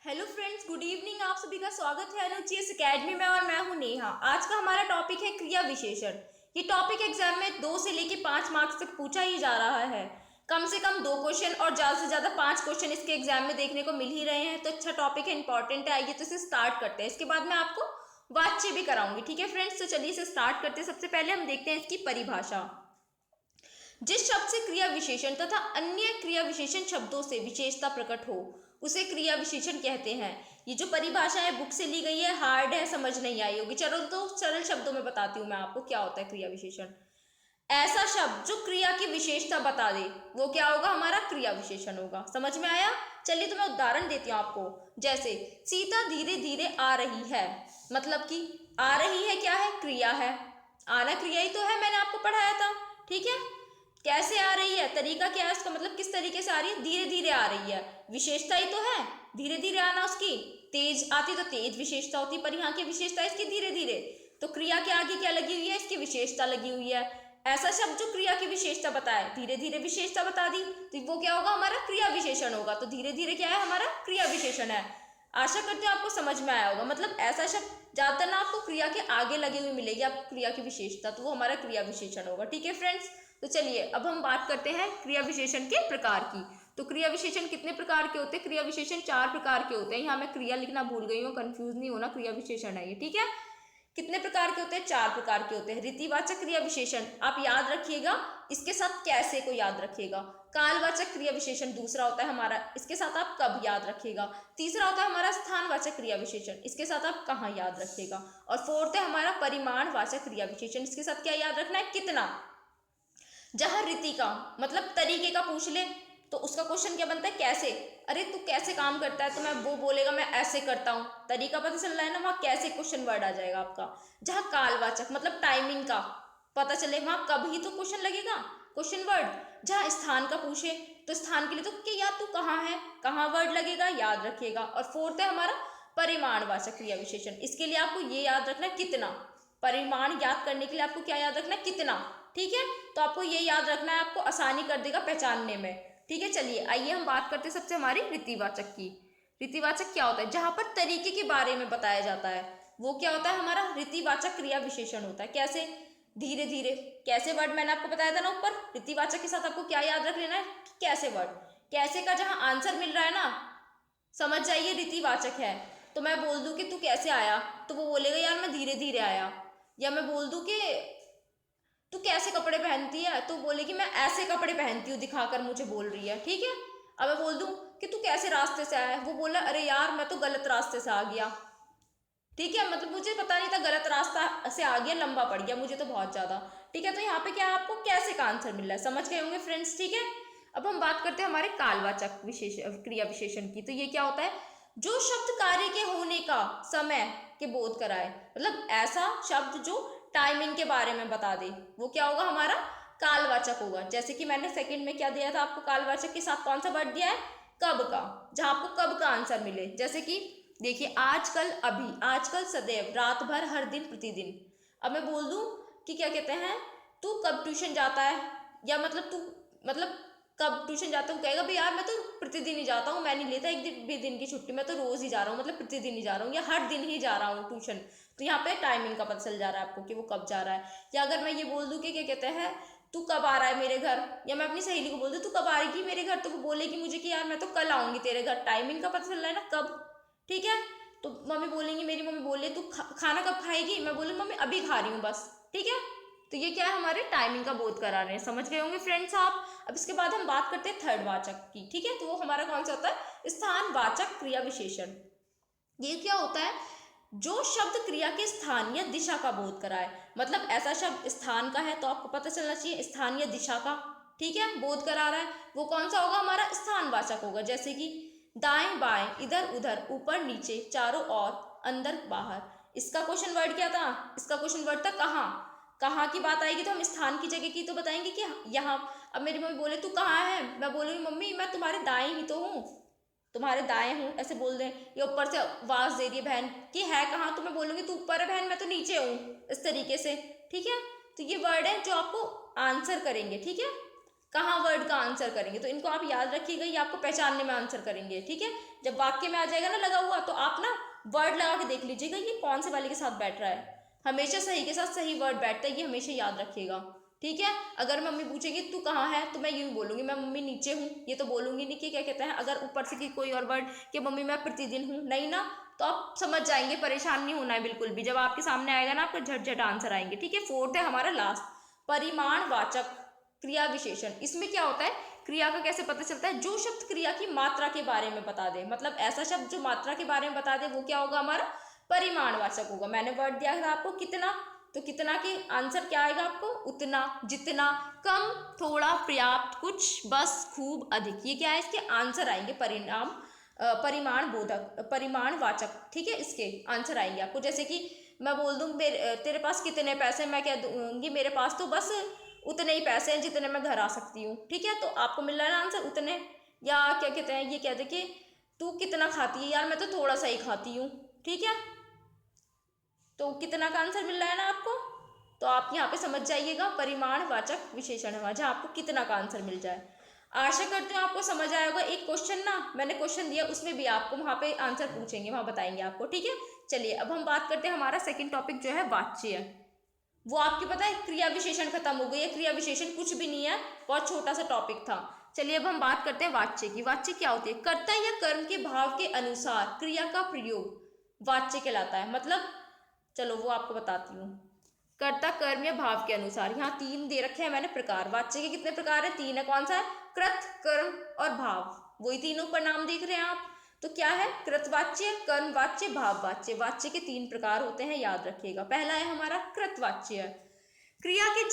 Hello friends, good evening. आप सभी का स्वागत है अनुचीएस एकेडमी में और मैं हूं नेहा। आज का हमारा टॉपिक है क्रिया विशेषण। ये टॉपिक एग्जाम में 2 से लेके 5 मार्क्स तक पूछा ही जा रहा है। कम से कम 2 क्वेश्चन और ज़्यादा से ज़्यादा 5 क्वेश्चन इसके एग्जाम में देखने को मिल ही रहे हैं। तो अच्छा टॉपिक है, इंपॉर्टेंट है। आइए तो इसे स्टार्ट करते हैं। इसके बाद मैं आपको वाच्य भी कराऊंगी। ठीक है फ्रेंड्स, तो चलिए इसे स्टार्ट करते हैं। सबसे पहले हम देखते हैं इसकी परिभाषा। जिस शब्द से क्रिया विशेषण तथा अन्य क्रिया विशेषण शब्दों से विशेषता प्रकट हो उसे क्रिया विशेषण कहते हैं। ये जो परिभाषा है बुक से ली गई है, हार्ड है, समझ नहीं आई होगी। चलो तो सरल शब्दों में बताती हूँ मैं आपको क्या होता है क्रिया विशेषण। ऐसा शब्द जो क्रिया की विशेषता बता दे वो क्या होगा, हमारा क्रिया विशेषण होगा। समझ में आया? चलिए तो मैं उदाहरण देती हूँ आपको। जैसे सीता धीरे धीरे आ रही है, मतलब कि आ रही है क्या है, क्रिया है। आना क्रिया ही तो है, मैंने आपको पढ़ाया था। ठीक है, कैसे आ रही है, तरीका क्या है उसका, मतलब किस तरीके से आ रही है, धीरे धीरे आ रही है। विशेषता ही तो है धीरे धीरे आना उसकी। तेज आती तो तेज विशेषता होती, पर यहाँ की विशेषता इसकी धीरे धीरे। तो क्रिया के आगे क्या लगी हुई है, इसकी विशेषता लगी हुई है। ऐसा शब्द जो क्रिया की विशेषता बताए, धीरे धीरे विशेषता बता दी, तो वो क्या होगा, हमारा क्रिया विशेषण होगा। तो धीरे धीरे क्या है, हमारा क्रिया विशेषण है। आशा करते हो आपको समझ में आया होगा। मतलब ऐसा शब्द ज्यादातर ना आपको क्रिया के आगे लगी हुई मिलेगी, आपको क्रिया की विशेषता, तो वो हमारा क्रिया विशेषण होगा। ठीक है फ्रेंड्स, तो चलिए अब हम बात करते हैं क्रिया विशेषण के प्रकार की। तो क्रिया विशेषण कितने प्रकार के होते हैं? क्रिया विशेषण 4 प्रकार के होते हैं। यहाँ मैं क्रिया लिखना भूल गई हूँ, कंफ्यूज नहीं होना, क्रिया विशेषण है ये। ठीक है, कितने प्रकार के होते हैं? 4 प्रकार के होते हैं। रीतिवाचक क्रिया विशेषण आप याद रखिएगा, इसके साथ कैसे को याद रखिएगा। कालवाचक क्रिया विशेषण दूसरा होता है हमारा, इसके साथ आप कब याद रखिएगा। तीसरा होता है हमारा स्थानवाचक क्रिया विशेषण, इसके साथ आप कहाँ याद रखिएगा। और फोर्थ है हमारा परिमाणवाचक क्रिया विशेषण, इसके साथ क्या याद रखना है, कितना। जहां रीति का मतलब तरीके का पूछ ले तो उसका क्वेश्चन क्या बनता है, कैसे। अरे तू कैसे काम करता है, तो मैं वो बोलेगा मैं ऐसे करता हूँ, तरीका पता चल रहा है ना, वहां कैसे क्वेश्चन वर्ड आ जाएगा आपका। जहां कालवाचक मतलब टाइमिंग का पता चले, वहां कब ही तो क्वेश्चन लगेगा, क्वेश्चन वर्ड। जहां स्थान का पूछे तो स्थान के लिए तो कि यार तू कहाँ है, कहाँ वर्ड लगेगा, याद रखिएगा। और फोर्थ है हमारा परिमाणवाचक क्रिया विशेषण, इसके लिए आपको ये याद रखना कितना। परिमाण याद करने के लिए आपको क्या याद रखना, कितना। ठीक है, तो आपको ये याद रखना है, आपको आसानी कर देगा पहचानने में। ठीक है, चलिए आइए हम बात करते हैं सबसे हमारी रीतिवाचक की। रीतिवाचक क्या होता है? जहां पर तरीके के बारे में बताया जाता है वो क्या होता है, हमारा रीतिवाचक क्रिया विशेषण होता है। कैसे? धीरे धीरे। कैसे वर्ड मैंने आपको बताया था ना ऊपर, रीतिवाचक के साथ आपको क्या याद रख लेना है, कैसे वर्ड। कैसे का जहां आंसर मिल रहा है ना, समझ जाइए रीतिवाचक है। तो मैं बोल दूं कि तू कैसे आया, तो वो बोलेगा यार मैं धीरे धीरे आया। या मैं बोल दूं कि तू कैसे कपड़े पहनती है, तो बोलेगी मैं ऐसे कपड़े पहनती हूँ, दिखाकर मुझे बोल रही है। ठीक है, अब मैं बोल दूं कि तू कैसे रास्ते से आया है, वो बोला अरे यार मैं तो गलत रास्ते से आ गया। ठीक है, मतलब मुझे पता नहीं था, गलत रास्ता से आ गया, लंबा पड़ गया मुझे तो बहुत ज्यादा। ठीक है, तो यहाँ पे क्या है, आपको कैसे का आंसर मिल रहा है, समझ गए होंगे फ्रेंड्स। ठीक है, अब हम बात करते हैं हमारे कालवाचक विशेष क्रिया विशेषण की। तो ये क्या होता है, जो शब्द कार्य के होने का समय के बोध कराए, मतलब ऐसा शब्द जो टाइमिंग के बारे में बता दे, वो क्या होगा, हमारा कालवाचक होगा। जैसे कि मैंने सेकंड में क्या दिया था आपको, कालवाचक के साथ कौन सा वर्ड दिया है, कब का। जहां आपको कब का आंसर मिले, जैसे कि देखिए आजकल, अभी, आजकल, सदैव, रात भर, हर दिन, प्रतिदिन। अब मैं बोल दूं कि क्या कहते हैं, तू कब ट्यूशन जाता है, या मतलब तू मतलब कब ट्यूशन जाता हूँ, कहेगा भाई यार मैं तो प्रतिदिन ही जाता हूँ, मैं नहीं लेता एक दिन भी दिन की छुट्टी, मैं तो रोज ही जा रहा हूँ, मतलब प्रतिदिन ही जा रहा हूँ या हर दिन ही जा रहा हूँ ट्यूशन। तो यहाँ पे टाइमिंग का पता चल जा रहा है आपको कि वो कब जा रहा है। या अगर मैं ये बोल दूं कि क्या कहते हैं, तू कब आ रहा है मेरे घर, या मैं अपनी सहेली को बोल दूं तू कब आएगी मेरे घर, तो वो बोलेगी मुझे कि यार मैं तो कल आऊंगी तेरे घर। टाइमिंग का पता चल रहा है ना, कब। ठीक है, तो मम्मी बोलेंगी, मेरी मम्मी बोले तू खाना कब खाएगी, मैं बोलूँ मम्मी अभी खा रही हूँ बस। ठीक है, तो ये क्या है, हमारे टाइमिंग का बोध करा रहे हैं। समझ गए होंगे फ्रेंड्स आप। अब इसके बाद हम बात करते हैं थर्ड वाचक की। ठीक है, तो वो हमारा कौन सा होता है, स्थानवाचक क्रिया विशेषण। ये क्या होता है, जो शब्द क्रिया के स्थान या दिशा का बोध कराए। मतलब ऐसा शब्द स्थान का है तो आपको पता चलना चाहिए स्थान या दिशा का। ठीक है, बोध करा रहा है, वो कौन सा होगा, हमारा स्थानवाचक होगा। जैसे कि दाएं बाएं, इधर उधर, ऊपर नीचे, चारों ओर, अंदर बाहर। इसका क्वेश्चन वर्ड क्या था, इसका क्वेश्चन वर्ड था कहाँ। कहाँ की बात आएगी तो हम स्थान की जगह की तो बताएंगे कि यहाँ। अब मेरी मम्मी बोले तू कहाँ है, मैं बोलूंगी मम्मी मैं तुम्हारे दाएं ही तो हूँ, तुम्हारे दाएं हूँ, ऐसे बोल दें। या ऊपर से आवाज दे रही है बहन कि है कहाँ, तो मैं बोलूंगी तू ऊपर है बहन, मैं तो नीचे हूँ, इस तरीके से। ठीक है, तो ये वर्ड है जो आपको आंसर करेंगे। ठीक है, कहाँ वर्ड का आंसर करेंगे। तो इनको आप याद रखिएगा, ये आपको पहचानने में आंसर करेंगे, ठीक है। जब वाक्य में आ जाएगा ना लगा हुआ, तो आप ना वर्ड लगा के देख लीजिएगा ये कौन से वाले के साथ बैठ रहा है। हमेशा सही के साथ सही वर्ड बैठता है, ये हमेशा याद रखिएगा, ठीक है। अगर मम्मी पूछेगी तू कहाँ है, तो मैं यूँ बोलूँगी मैं मम्मी नीचे हूँ, ये तो बोलूँगी नहीं कि क्या कहते हैं अगर ऊपर से कि कोई और वर्ड कि मम्मी मैं प्रतिदिन हूँ, नहीं ना, तो आप समझ जाएंगे, परेशान नहीं होना है बिल्कुल भी। जब आपके सामने आएगा ना आपको झट झट आंसर आएंगे, ठीक है। फोर्थ है हमारा लास्ट, परिमाणवाचक क्रिया विशेषण। इसमें क्या होता है, क्रिया का कैसे पता चलता है, जो शब्द क्रिया की मात्रा के बारे में बता दे, मतलब ऐसा शब्द जो मात्रा के बारे में बता दे वो क्या होगा, हमारा परिमाणवाचक होगा। मैंने वर्ड दिया था आपको कितना, तो कितना के आंसर क्या आएगा आपको, उतना, जितना, कम, थोड़ा, पर्याप्त, कुछ, बस, खूब, अधिक, ये क्या है इसके आंसर आएंगे, परिमाण बोधक, परिमाणवाचक, ठीक है, इसके आंसर आएंगे आपको। जैसे कि मैं बोल दूँ तेरे पास कितने पैसे, मैं कह दूंगी मेरे पास तो बस उतने ही पैसे हैं जितने मैं घर आ सकती हूँ, ठीक है। तो आपको मिल रहा है ना आंसर उतने। या क्या कहते हैं, ये कहते कि तू कितना खाती है, यार मैं तो थोड़ा सा ही खाती हूँ, ठीक है। तो कितना का आंसर मिल रहा है ना आपको, तो आप यहाँ पे समझ जाइएगा परिमाणवाचक विशेषण है जहाँ आपको कितना का आंसर मिल जाए। आशा करती हूँ आपको समझ आया होगा। एक क्वेश्चन ना मैंने क्वेश्चन दिया, उसमें भी आपको वहाँ पे आंसर पूछेंगे, वहाँ बताएंगे आपको, ठीक है। चलिए अब हम बात करते हैं, हमारा सेकंड टॉपिक जो है वाच्य है। वो आपकी पता है क्रिया विशेषण खत्म हो गई है, क्रिया विशेषण कुछ भी नहीं है, बहुत छोटा सा टॉपिक था। चलिए अब हम बात करते हैं वाच्य की। वाच्य क्या होती है, कर्ता या कर्म के भाव के अनुसार क्रिया का प्रयोग वाच्य कहलाता है। मतलब चलो वो आपको बताती हूँ। कर्ता, कर्म या भाव के अनुसार, यहाँ तीन दे रखे हैं मैंने प्रकार। वाच्य के कितने प्रकार है, तीन है। कौन सा है, कृत, कर्म और भाव, वही तीनों पर नाम देख रहे हैं आप। तो क्या है, कृतवाच्य, कर्मवाच्य, भाववाच्य। वाच्य के तीन प्रकार होते हैं, याद रखिएगा। पहला है हमारा कृतवाच्य, क्रिया के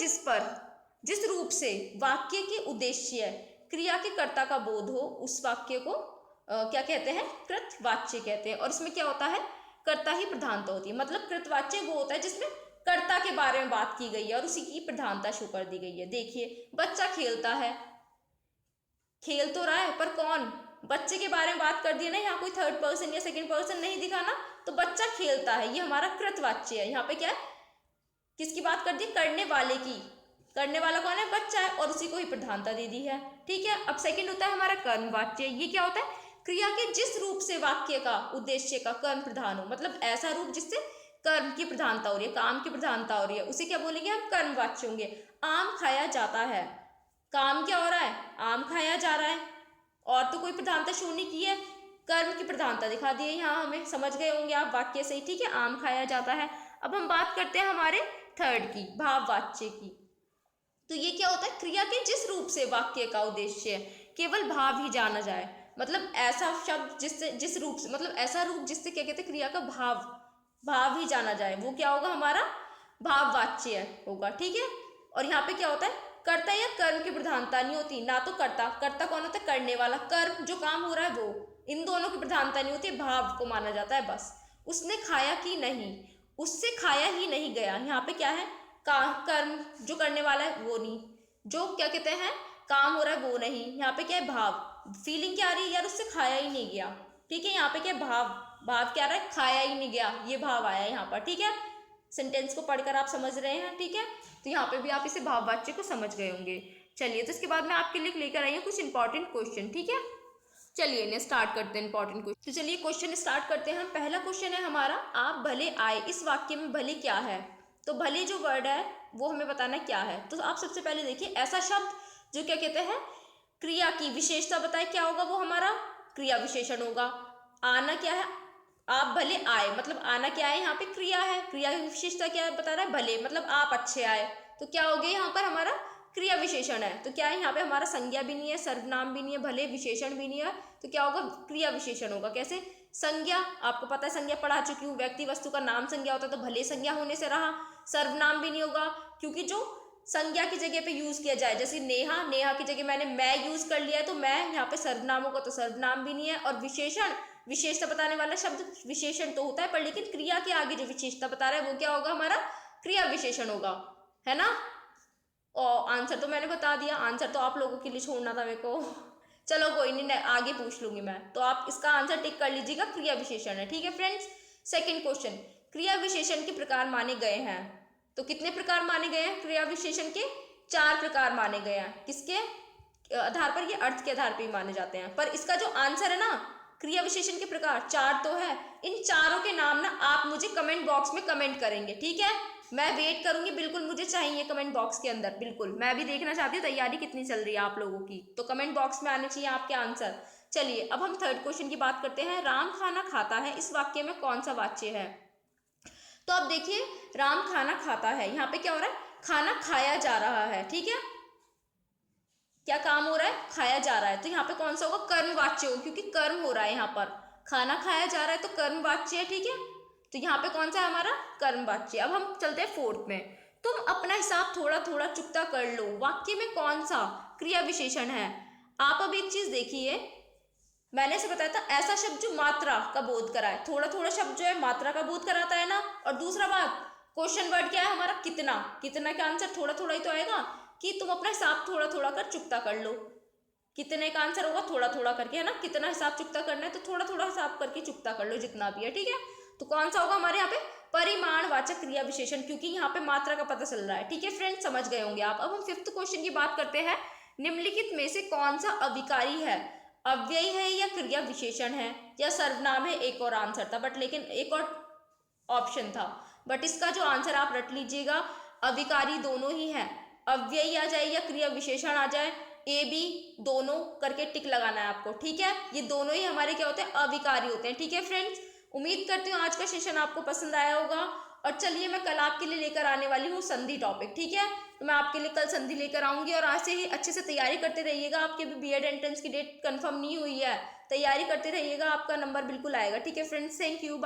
जिस रूप से वाक्य के उद्देश्य क्रिया के कर्ता का बोध हो, उस वाक्य को क्या कहते हैं, कृतवाच्य कहते हैं। और इसमें क्या होता है, कर्ता ही प्रधानता होती है। मतलब कृतवाच्य वो होता है जिसमें कर्ता के बारे में बात की गई है और उसी की प्रधानता शो कर दी गई है। देखिए बच्चा खेलता है, खेल तो रहा है पर कौन, बच्चे के बारे में बात कर दी है ना, यहाँ कोई थर्ड पर्सन या सेकंड पर्सन नहीं दिखा ना, तो बच्चा खेलता है, ये हमारा कृतवाच्य है। यहाँ पे क्या है, किसकी बात कर दी, करने वाले की, करने वाला कौन है, बच्चा है, और उसी को ही प्रधानता दे दी है, ठीक है। अब सेकंड होता है हमारा कर्मवाच्य। ये क्या होता है, क्रिया के जिस रूप से वाक्य का उद्देश्य का कर्म प्रधान हो, मतलब ऐसा रूप जिससे कर्म की प्रधानता हो रही है, काम की प्रधानता हो रही है, उसे क्या बोलेंगे हम, कर्मवाच्य होंगे। आम खाया जाता है, काम क्या हो रहा है, आम खाया जा रहा है, और तो कोई प्रधानता शो नहीं की है, कर्म की प्रधानता दिखा दी है यहाँ हमें, समझ गए होंगे आप वाक्य से ही, ठीक है। आम खाया जाता है। अब हम बात करते हैं हमारे थर्ड की, भाववाच्य की। तो ये क्या होता है, क्रिया के जिस रूप से वाक्य का उद्देश्य केवल भाव ही जाना जाए, मतलब ऐसा शब्द जिससे, जिस रूप से, मतलब ऐसा रूप जिससे क्या कहते हैं, क्रिया का भाव ही जाना जाए, वो क्या होगा, हमारा भाववाच्य होगा, ठीक है। और यहाँ पे क्या होता है, कर्ता या कर्म की प्रधानता नहीं होती, ना तो कर्ता, कर्ता कौन होता है, करने वाला, कर्म जो काम हो रहा है वो, इन दोनों की प्रधानता नहीं होती, भाव को माना जाता है बस। उसने खाया कि नहीं, उससे खाया ही नहीं गया, यहाँ पे क्या है, कर्म जो करने वाला है वो नहीं, जो क्या कहते हैं काम हो रहा है वो नहीं, यहाँ पे क्या है, भाव, फीलिंग क्या आ रही है, यार उससे खाया ही नहीं गया, ठीक है। यहाँ पे क्या भाव क्या आ रहा है, खाया ही नहीं गया, ये भाव आया है यहाँ पर, ठीक है। सेंटेंस को पढ़कर आप समझ रहे हैं, ठीक है। तो यहाँ पे भी आप इसे भाववाच्य को समझ गए होंगे। चलिए तो इसके बाद मैं आपके लिए लेकर आई हूँ कुछ इंपॉर्टेंट क्वेश्चन, ठीक है। चलिए इन्हें स्टार्ट करते हैं इंपॉर्टेंट क्वेश्चन। तो चलिए क्वेश्चन स्टार्ट करते हैं हम। पहला क्वेश्चन है हमारा, आप भले आए, इस वाक्य में भले क्या है। तो भले जो वर्ड है वो हमें बताना क्या है। तो आप सबसे पहले देखिए, ऐसा शब्द जो क्या कहते हैं, क्रिया की विशेषता बताए, क्या होगा वो हमारा क्रिया विशेषण होगा। आना क्या है, आप भले आए, मतलब आना क्या है, यहाँ पे क्रिया है, क्रिया की विशेषता क्या है बता रहा है, भले, मतलब आप अच्छे आए, तो क्या हो गया यहाँ पर हमारा क्रिया विशेषण है। तो क्या है, यहाँ पे हमारा संज्ञा भी नहीं है, सर्वनाम भी नहीं है, भले विशेषण भी नहीं है, तो क्या होगा, क्रिया विशेषण होगा। कैसे, संज्ञा, आपको पता है संज्ञा पढ़ा चुकी हूँ, व्यक्ति वस्तु का नाम संज्ञा होता है, तो भले संज्ञा होने से रहा। सर्वनाम भी नहीं होगा, क्योंकि जो संज्ञा की जगह पे यूज किया जाए, जैसे नेहा, नेहा की जगह मैंने मैं यूज कर लिया है, तो मैं यहाँ पे सर्वनाम होगा, तो सर्वनाम भी नहीं है। और विशेषण, विशेषता बताने वाला शब्द विशेषण तो होता है, पर लेकिन क्रिया के आगे जो विशेषता बता रहा है वो क्या होगा, हमारा क्रिया विशेषण होगा, है ना। और आंसर तो मैंने बता दिया, आंसर तो आप लोगों के लिए छोड़ना था मेरे को। चलो कोई नहीं, आगे पूछ लूंगी मैं, तो आप इसका आंसर टिक कर लीजिएगा, क्रिया विशेषण है, ठीक है फ्रेंड्स। सेकंड क्वेश्चन, क्रिया विशेषण के प्रकार माने गए हैं। तो कितने प्रकार माने गए हैं क्रिया विशेषण के, 4 प्रकार माने गए हैं। किसके, आधार पर, ये अर्थ के आधार पर ही माने जाते हैं। पर इसका जो आंसर है ना, क्रिया विशेषण के प्रकार 4 तो है, इन चारों के नाम ना आप मुझे कमेंट बॉक्स में कमेंट करेंगे, ठीक है। मैं वेट करूंगी, बिल्कुल मुझे चाहिए कमेंट बॉक्स के अंदर, बिल्कुल मैं भी देखना चाहती हूँ तैयारी कितनी चल रही है आप लोगों की, तो कमेंट बॉक्स में आने चाहिए आपके आंसर। चलिए अब हम थर्ड क्वेश्चन की बात करते हैं। राम खाना खाता है, इस वाक्य में कौन सा वाच्य है? तो अब देखिए, राम खाना खाता है, यहाँ पे क्या हो रहा है, खाना खाया जा रहा है, ठीक है। क्या काम हो रहा है, खाया जा रहा है, तो यहाँ पे कौन सा होगा, कर्मवाच्य होगा, क्योंकि कर्म हो रहा है यहाँ पर, खाना खाया जा रहा है तो कर्मवाच्य है, ठीक है। तो यहाँ पे कौन सा है हमारा, कर्मवाच्य। अब हम चलते हैं फोर्थ में। तुम अपना हिसाब थोड़ा थोड़ा चुकता कर लो, वाक्य में कौन सा क्रिया विशेषण है? आप अब एक चीज देखिए, मैंने ऐसे बताया था, ऐसा शब्द जो मात्रा का बोध कराए, थोड़ा थोड़ा शब्द जो है मात्रा का बोध कराता है ना। और दूसरा बात, क्वेश्चन वर्ड क्या है हमारा, कितना, कितना का आंसर थोड़ा थोड़ा ही तो आएगा, कि तुम अपना हिसाब थोड़ा थोड़ा कर चुकता कर लो। कितने का आंसर होगा, थोड़ा थोड़ा करके, है ना। कितना हिसाब चुकता करना है तो थोड़ा थोड़ा हिसाब करके चुकता कर लो, जितना भी है, ठीक है। तो कौन सा होगा हमारे यहाँ पे, परिमाणवाचक क्रिया विशेषण, क्योंकि यहाँ पे मात्रा का पता चल रहा है, ठीक है फ्रेंड्स, समझ गए होंगे आप। अब हम फिफ्थ क्वेश्चन की बात करते हैं। निम्नलिखित में से कौन सा अविकारी है, अव्ययी है या क्रिया विशेषण है या सर्वनाम है? एक और आंसर था, बट लेकिन एक और ऑप्शन था, बट इसका जो आंसर आप रट लीजिएगा, अविकारी दोनों ही है, अव्ययी आ जाए या क्रिया विशेषण आ जाए, ए बी दोनों करके टिक लगाना है आपको, ठीक है। ये दोनों ही हमारे क्या होते हैं, अविकारी होते हैं, ठीक है फ्रेंड्स। उम्मीद करती हूँ आज का सेशन आपको पसंद आया होगा। और चलिए मैं कल आपके लिए लेकर आने वाली हूँ संधि टॉपिक, ठीक है। तो मैं आपके लिए कल संधि लेकर आऊंगी, और आज से ही अच्छे से तैयारी करते रहिएगा। आपके भी बीएड एंट्रेंस की डेट कंफर्म नहीं हुई है, तैयारी करते रहिएगा, आपका नंबर बिल्कुल आएगा, ठीक है फ्रेंड्स। Thank you.